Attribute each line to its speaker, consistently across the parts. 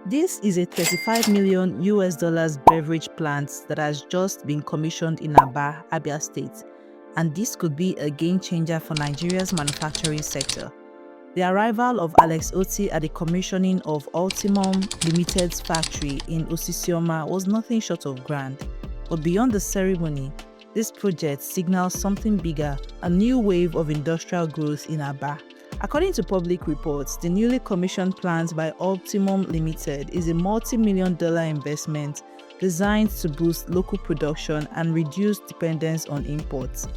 Speaker 1: This is a $35 million beverage plant that has just been commissioned in Abia State, and this could be a game changer for Nigeria's manufacturing sector. The arrival of Alex Otti at the commissioning of Ultimum Limited's factory in Osisioma was nothing short of grand. But beyond the ceremony, this project signals something bigger, a new wave of industrial growth in Aba. According to public reports, the newly commissioned plant by Ultimum Limited is a multi-million-dollar investment designed to boost local production and reduce dependence on imports.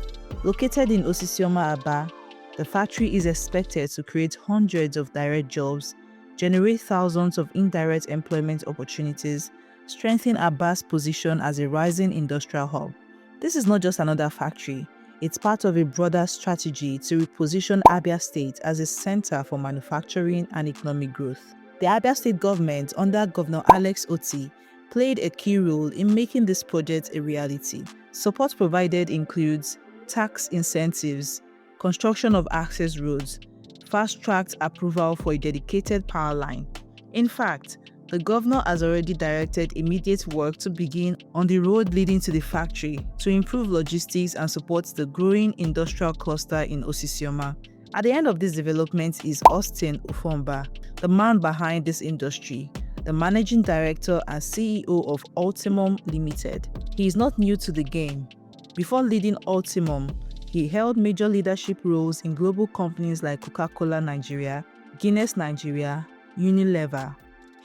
Speaker 1: Located in Osisioma, Aba, the factory is expected to create hundreds of direct jobs, generate thousands of indirect employment opportunities, strengthen Aba's position as a rising industrial hub. This is not just another factory. It's part of a broader strategy to reposition Abia State as a center for manufacturing and economic growth. The Abia State government, under Governor Alex Otti, played a key role in making this project a reality. Support provided includes tax incentives, construction of access roads, fast-tracked approval for a dedicated power line. In fact, the governor has already directed immediate work to begin on the road leading to the factory to improve logistics and support the growing industrial cluster in Osisioma. At the end of this development is Austin Ufomba, the man behind this industry, the managing director and CEO of Ultimum Limited. He is not new to the game. Before leading Ultimum, he held major leadership roles in global companies like Coca-Cola Nigeria, Guinness Nigeria, Unilever.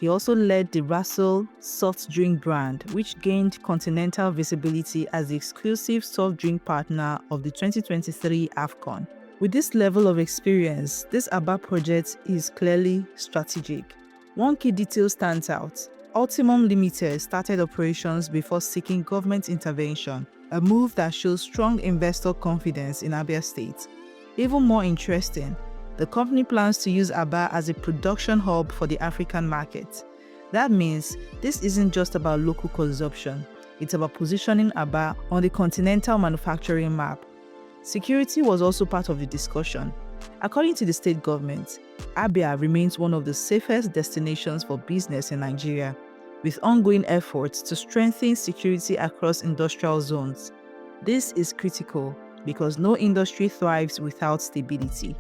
Speaker 1: He also led the Russell soft drink brand, which gained continental visibility as the exclusive soft drink partner of the 2023 AFCON. With this level of experience, this Aba project is clearly strategic. One key detail stands out. Ultimum Limited started operations before seeking government intervention, a move that shows strong investor confidence in Abia State. Even more interesting, the company plans to use Aba as a production hub for the African market. That means this isn't just about local consumption, it's about positioning Aba on the continental manufacturing map. Security was also part of the discussion. According to the state government, Abia remains one of the safest destinations for business in Nigeria, with ongoing efforts to strengthen security across industrial zones. This is critical because no industry thrives without stability.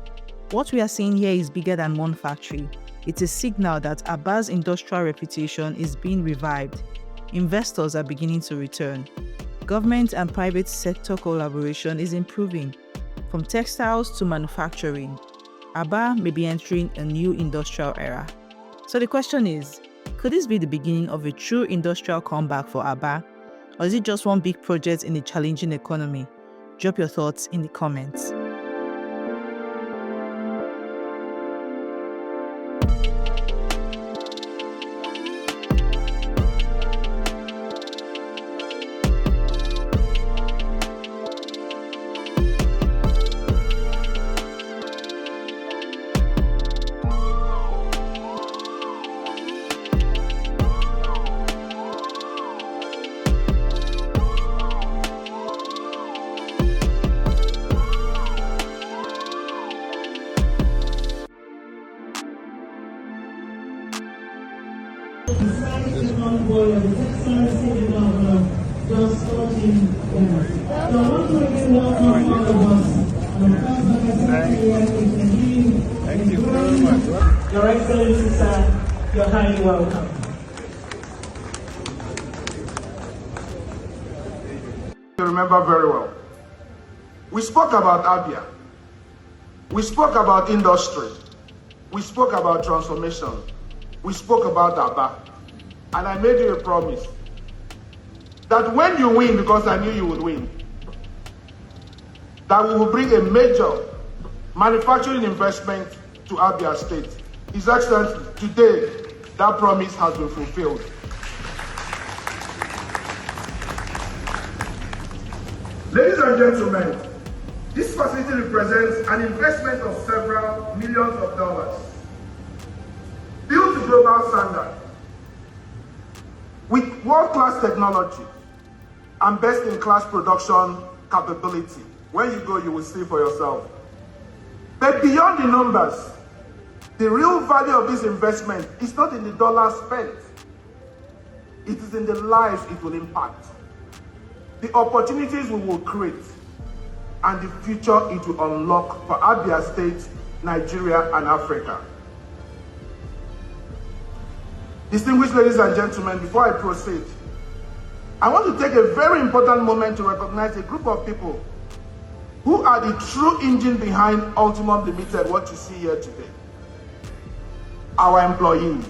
Speaker 1: What we are seeing here is bigger than one factory. It's a signal that Aba's industrial reputation is being revived. Investors are beginning to return. Government and private sector collaboration is improving. From textiles to manufacturing, Aba may be entering a new industrial era. So the question is, could this be the beginning of a true industrial comeback for Aba? Or is it just one big project in a challenging economy? Drop your thoughts in the comments.
Speaker 2: Thank you very much.
Speaker 3: Your Excellency, sir, you're highly welcome.
Speaker 4: You remember very well. We spoke about Abia. We spoke about industry. We spoke about transformation. We spoke about Aba. And I made you a promise that when you win, because I knew you would win, that we will bring a major manufacturing investment to Abia State. His Excellency, today, that promise has been fulfilled. Ladies and gentlemen, this facility represents an investment of several millions of dollars, built to global standard, with world-class technology and best-in-class production capability. When you go, you will see for yourself. But beyond the numbers, The real value of this investment is not in the dollars spent. It is in the lives it will impact, the opportunities we will create, and the future it will unlock for Abia State, Nigeria, and Africa. Distinguished ladies and gentlemen, before I proceed, I want to take a very important moment to recognize a group of people who are the true engine behind Ultimum Limited, what you see here today. Our employees.